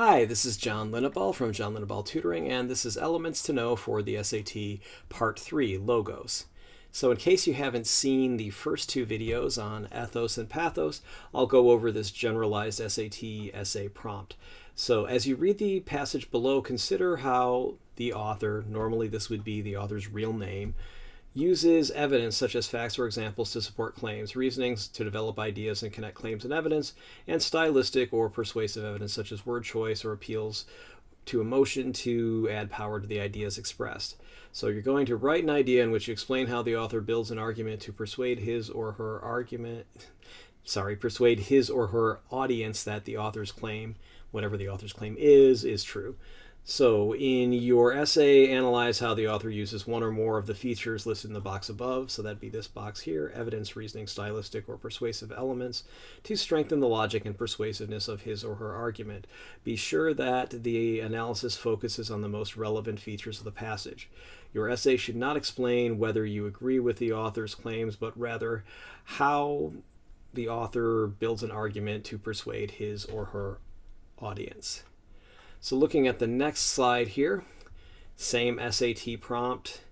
Hi, this is John Linneball from John Linneball Tutoring, and this is Elements to Know for the SAT Part 3, Logos. So in case you haven't seen the first two videos on Ethos and Pathos, I'll go over this generalized SAT essay prompt. So as you read the passage below, consider how the author, normally this would be the author's real name, uses evidence such as facts or examples to support claims, reasonings to develop ideas and connect claims and evidence, and stylistic or persuasive evidence such as word choice or appeals to emotion to add power to the ideas expressed. So you're going to write an idea in which you explain how the author builds an argument to persuade his or her audience that the author's claim, whatever the author's claim is true. So in your essay, analyze how the author uses one or more of the features listed in the box above, so that'd be this box here, evidence, reasoning, stylistic, or persuasive elements, to strengthen the logic and persuasiveness of his or her argument. Be sure that the analysis focuses on the most relevant features of the passage. Your essay should not explain whether you agree with the author's claims, but rather how the author builds an argument to persuade his or her audience. So looking at the next slide here, same SAT prompt,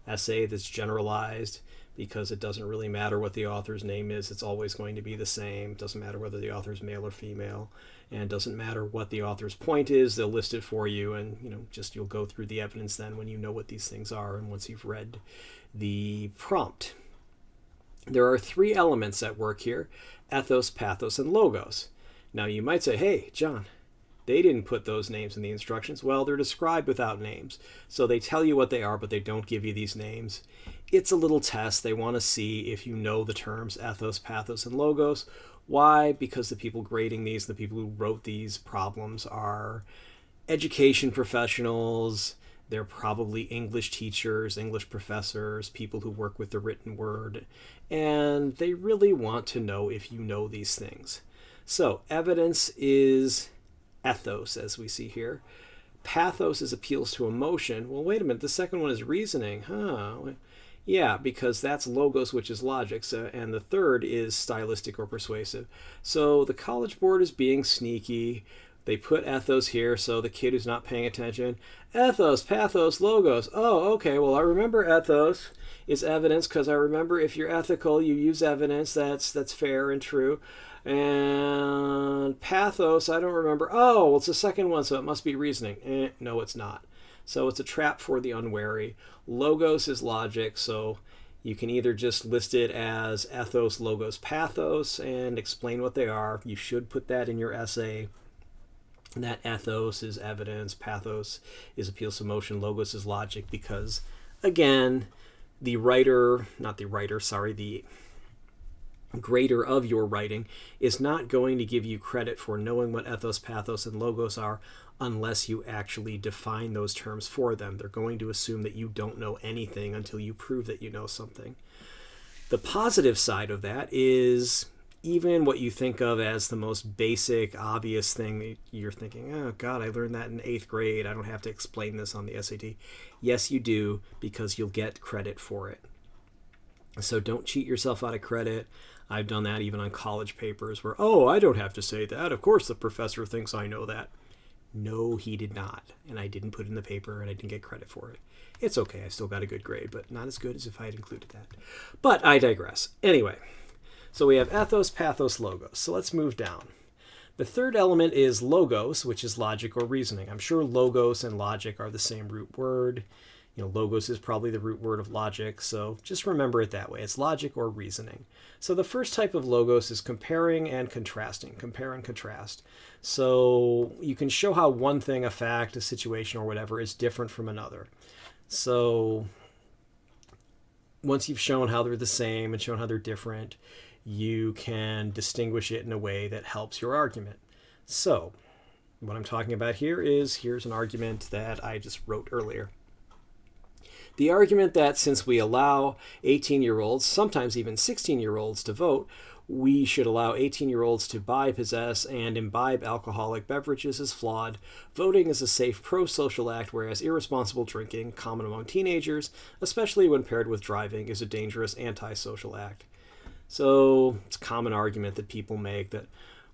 essay that's generalized because it doesn't really matter what the author's name is. It's always going to be the same. It doesn't matter whether the author's male or female, and it doesn't matter what the author's point is. They'll list it for you, and you'll go through the evidence then when you know what these things are and once you've read the prompt. There are three elements at work here: ethos, pathos, and logos. Now you might say, hey, John, they didn't put those names in the instructions. Well, they're described without names. So they tell you what they are, but they don't give you these names. It's a little test. They want to see if you know the terms ethos, pathos, and logos. Why? Because the people grading these, the people who wrote these problems, are education professionals. They're probably English teachers, English professors, people who work with the written word. And they really want to know if you know these things. So evidence is ethos, as we see here. Pathos is appeals to emotion. Well, wait a minute, the second one is reasoning. Yeah, because that's logos, which is logic, and the third is stylistic or persuasive. So the College Board is being sneaky. They put ethos here, so the kid who's not paying attention, ethos, pathos, logos. Oh, okay, well, I remember ethos is evidence because I remember if you're ethical, you use evidence. That's fair and true. And pathos, I don't remember. Oh, well, it's the second one, so it must be reasoning. No, it's not. So it's a trap for the unwary. Logos is logic, so you can either just list it as ethos, logos, pathos, and explain what they are. You should put that in your essay. That ethos is evidence, pathos is appeals to emotion, logos is logic, because, again, the grader of your writing is not going to give you credit for knowing what ethos, pathos, and logos are unless you actually define those terms for them. They're going to assume that you don't know anything until you prove that you know something. The positive side of that is even what you think of as the most basic, obvious thing that you're thinking, oh God, I learned that in 8th grade. I don't have to explain this on the SAT. Yes, you do, because you'll get credit for it. So don't cheat yourself out of credit. I've done that even on college papers where, oh, I don't have to say that. Of course the professor thinks I know that. No, he did not. And I didn't put it in the paper and I didn't get credit for it. It's okay. I still got a good grade, but not as good as if I had included that. But I digress. Anyway, so we have ethos, pathos, logos. So let's move down. The third element is logos, which is logic or reasoning. I'm sure logos and logic are the same root word. Logos is probably the root word of logic, so just remember it that way. It's logic or reasoning. So the first type of logos is comparing and contrasting. Compare and contrast. So you can show how one thing, a fact, a situation, or whatever, is different from another. So once you've shown how they're the same and shown how they're different, you can distinguish it in a way that helps your argument. So what I'm talking about here's an argument that I just wrote earlier. The argument that since we allow 18-year-olds, sometimes even 16-year-olds to vote, we should allow 18-year-olds to buy, possess, and imbibe alcoholic beverages is flawed. Voting is a safe pro-social act, whereas irresponsible drinking, common among teenagers, especially when paired with driving, is a dangerous anti-social act. So it's a common argument that people make that,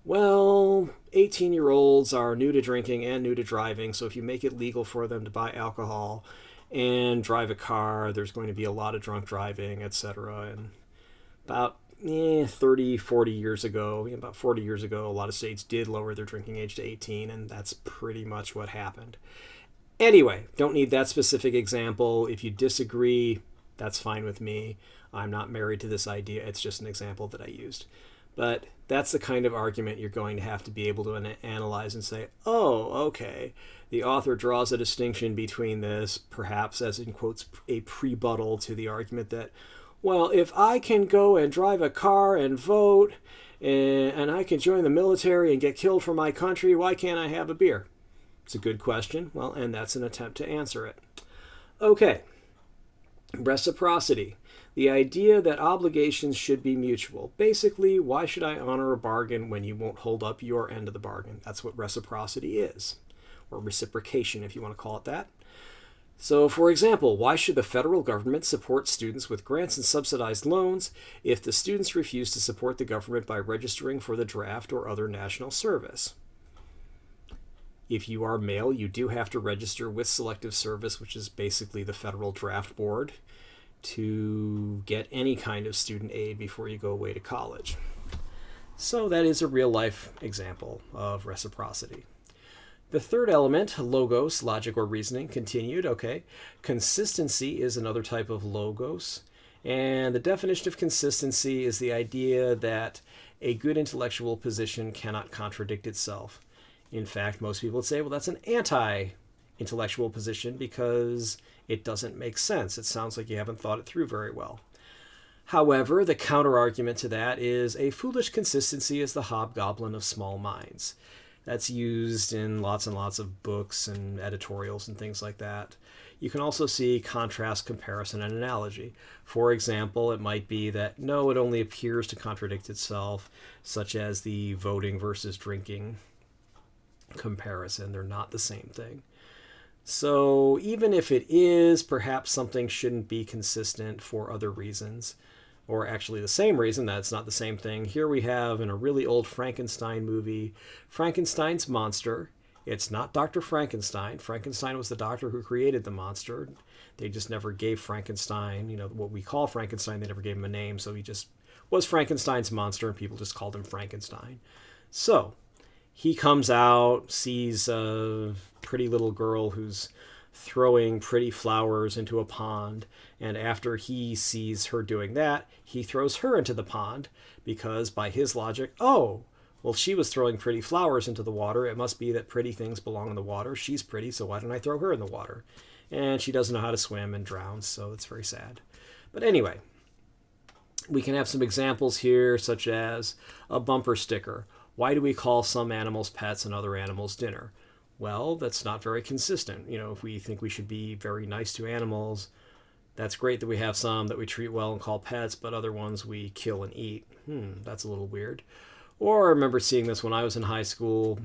well, 18-year-olds are new to drinking and new to driving, so if you make it legal for them to buy alcohol and drive a car, there's going to be a lot of drunk driving, etc. And about 30, 40 years ago, about 40 years ago, a lot of states did lower their drinking age to 18, and that's pretty much what happened. Anyway, don't need that specific example. If you disagree, that's fine with me. I'm not married to this idea. It's just an example that I used. But that's the kind of argument you're going to have to be able to analyze and say, oh, okay, the author draws a distinction between this, perhaps as in quotes, a prebuttal to the argument that, well, if I can go and drive a car and vote and I can join the military and get killed for my country, why can't I have a beer? It's a good question. Well, and that's an attempt to answer it. Okay. Reciprocity. The idea that obligations should be mutual. Basically, why should I honor a bargain when you won't hold up your end of the bargain? That's what reciprocity is, or reciprocation if you want to call it that. So, for example, why should the federal government support students with grants and subsidized loans if the students refuse to support the government by registering for the draft or other national service? If you are male, you do have to register with Selective Service, which is basically the federal draft board, to get any kind of student aid before you go away to college. So that is a real-life example of reciprocity. The third element, logos, logic or reasoning, continued. Okay, consistency is another type of logos. And the definition of consistency is the idea that a good intellectual position cannot contradict itself. In fact, most people would say, well, that's an anti-intellectual position because it doesn't make sense. It sounds like you haven't thought it through very well. However, the counter-argument to that is a foolish consistency is the hobgoblin of small minds. That's used in lots and lots of books and editorials and things like that. You can also see contrast, comparison, and analogy. For example, it might be that, no, it only appears to contradict itself, such as the voting versus drinking comparison. They're not the same thing. So even if it is, perhaps something shouldn't be consistent for other reasons, or actually the same reason that it's not the same thing. Here we have in a really old Frankenstein movie, Frankenstein's monster. It's not Dr. Frankenstein. Frankenstein was the doctor who created the monster. They just never gave Frankenstein, what we call Frankenstein, they never gave him a name, so he just was Frankenstein's monster and people just called him Frankenstein. So he comes out, sees a pretty little girl who's throwing pretty flowers into a pond, and after he sees her doing that, he throws her into the pond because by his logic, oh, well, she was throwing pretty flowers into the water. It must be that pretty things belong in the water. She's pretty, so why don't I throw her in the water? And she doesn't know how to swim and drowns, so it's very sad. But anyway, we can have some examples here, such as a bumper sticker. Why do we call some animals pets and other animals dinner? Well, that's not very consistent. If we think we should be very nice to animals, that's great that we have some that we treat well and call pets, but other ones we kill and eat. That's a little weird. Or I remember seeing this when I was in high school.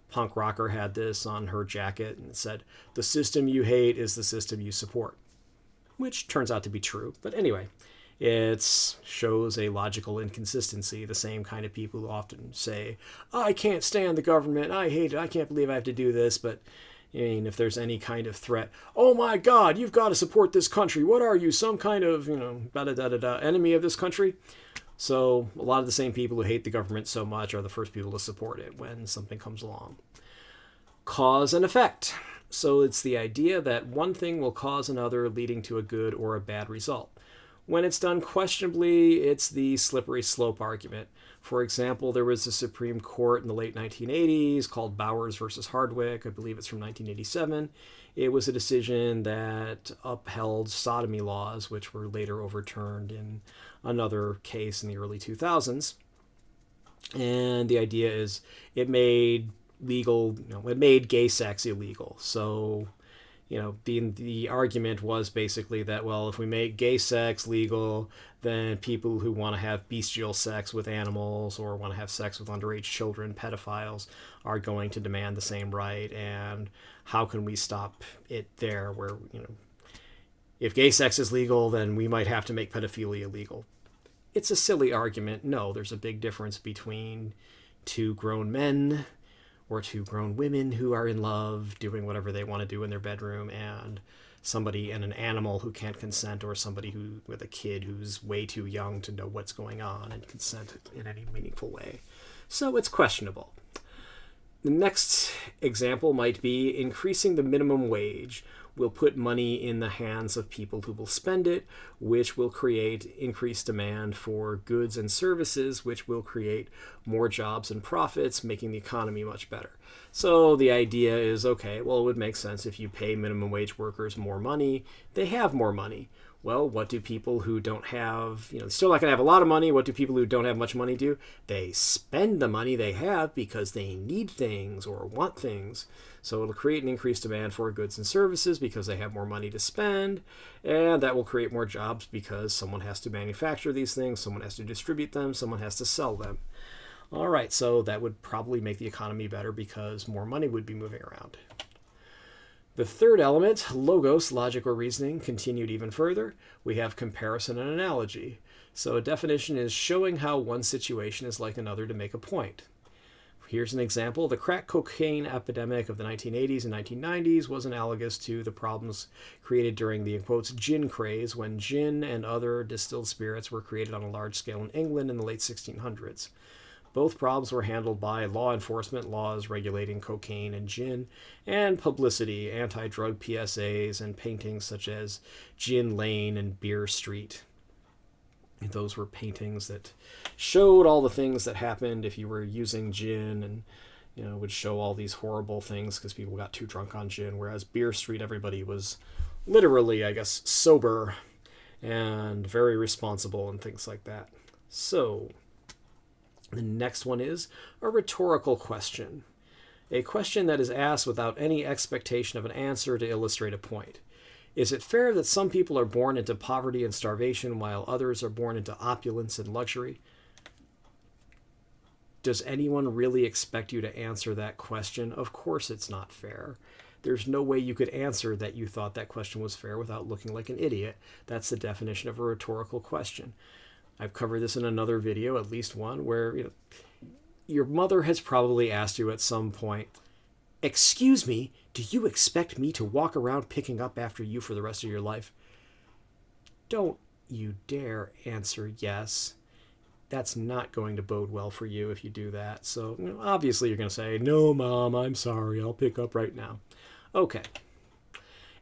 Punk rocker had this on her jacket and it said, "The system you hate is the system you support," which turns out to be true. But anyway, it shows a logical inconsistency. The same kind of people who often say, "I can't stand the government. I hate it. I can't believe I have to do this." But if there's any kind of threat, "Oh my God, you've got to support this country. What are you, some kind of, enemy of this country?" So a lot of the same people who hate the government so much are the first people to support it when something comes along. Cause and effect. So it's the idea that one thing will cause another, leading to a good or a bad result. When it's done questionably, it's the slippery slope argument. For example, there was a Supreme Court in the late 1980s called Bowers versus Hardwick. I believe it's from 1987. It was a decision that upheld sodomy laws, which were later overturned in another case in the early 2000s. And the idea is it made gay sex illegal. So the argument was basically that, well, if we make gay sex legal, then people who want to have bestial sex with animals or want to have sex with underage children, pedophiles, are going to demand the same right. And how can we stop it there where, if gay sex is legal, then we might have to make pedophilia legal. It's a silly argument. No, there's a big difference between, two grown men or two grown women who are in love doing whatever they want to do in their bedroom, and somebody and an animal who can't consent, or somebody who with a kid who's way too young to know what's going on and consent in any meaningful way. So it's questionable. The next example might be increasing the minimum wage will put money in the hands of people who will spend it, which will create increased demand for goods and services, which will create more jobs and profits, making the economy much better. So the idea is, okay, well, it would make sense if you pay minimum wage workers more money, they have more money. Well, what do people who don't have, still not going to have a lot of money, what do people who don't have much money do? They spend the money they have because they need things or want things. So it'll create an increased demand for goods and services because they have more money to spend, and that will create more jobs because someone has to manufacture these things, someone has to distribute them, someone has to sell them. All right, so that would probably make the economy better because more money would be moving around. The third element, logos, logic or reasoning, continued even further. We have comparison and analogy. So a definition is showing how one situation is like another to make a point. Here's an example. The crack cocaine epidemic of the 1980s and 1990s was analogous to the problems created during the, in quotes, gin craze, when gin and other distilled spirits were created on a large scale in England in the late 1600s. Both problems were handled by law enforcement, laws regulating cocaine and gin, and publicity, anti-drug PSAs, and paintings such as Gin Lane and Beer Street. Those were paintings that showed all the things that happened if you were using gin, and would show all these horrible things because people got too drunk on gin, whereas Beer Street, everybody was literally, I guess, sober and very responsible and things like that. So the next one is a rhetorical question. A question that is asked without any expectation of an answer to illustrate a point. Is it fair that some people are born into poverty and starvation while others are born into opulence and luxury? Does anyone really expect you to answer that question? Of course it's not fair. There's no way you could answer that you thought that question was fair without looking like an idiot. That's the definition of a rhetorical question. I've covered this in another video, at least one, where your mother has probably asked you at some point, "Excuse me, do you expect me to walk around picking up after you for the rest of your life?" Don't you dare answer yes. That's not going to bode well for you if you do that. So obviously you're going to say, "No, Mom, I'm sorry, I'll pick up right now." Okay.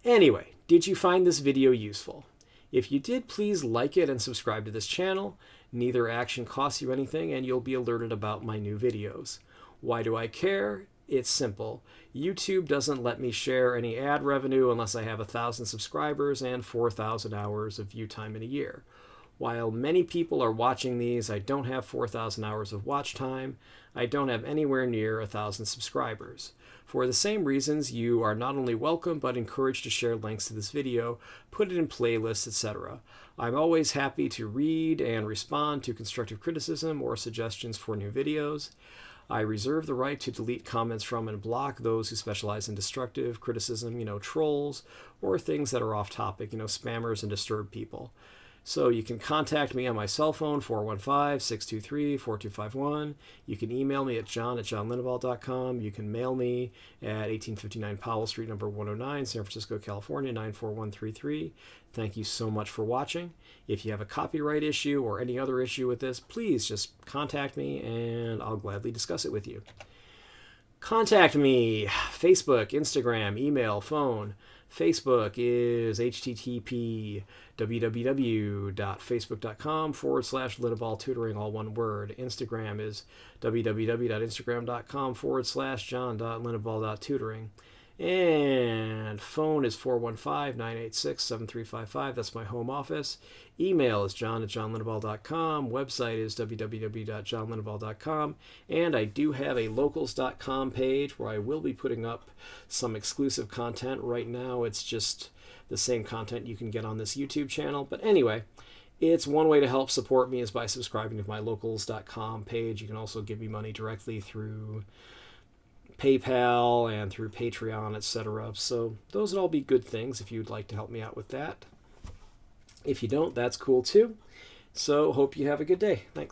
Anyway, did you find this video useful? If you did, please like it and subscribe to this channel. Neither action costs you anything, and you'll be alerted about my new videos. Why do I care? It's simple. YouTube doesn't let me share any ad revenue unless I have 1,000 subscribers and 4,000 hours of view time in a year. While many people are watching these, I don't have 4,000 hours of watch time. I don't have anywhere near 1,000 subscribers. For the same reasons, you are not only welcome, but encouraged to share links to this video, put it in playlists, etc. I'm always happy to read and respond to constructive criticism or suggestions for new videos. I reserve the right to delete comments from and block those who specialize in destructive criticism, trolls, or things that are off topic, spammers and disturbed people. So you can contact me on my cell phone, 415-623-4251. You can email me at john@johnlinneval.com. You can mail me at 1859 Powell Street, number 109, San Francisco, California, 94133. Thank you so much for watching. If you have a copyright issue or any other issue with this, please just contact me and I'll gladly discuss it with you. Contact me, Facebook, Instagram, email, phone. Facebook is http://www.facebook.com/Linneval tutoring, all one word. Instagram is www.instagram.com/john.linneval.tutoring. And phone is 415-986-7355. That's my home office. Email is john@johnlinneval.com. Website is www.johnlinneval.com. And I do have a locals.com page where I will be putting up some exclusive content. Right now, it's just the same content you can get on this YouTube channel. But anyway, it's one way to help support me is by subscribing to my locals.com page. You can also give me money directly through PayPal and through Patreon, etc. So those would all be good things if you'd like to help me out with that. If you don't, that's cool too. So hope you have a good day. Thanks.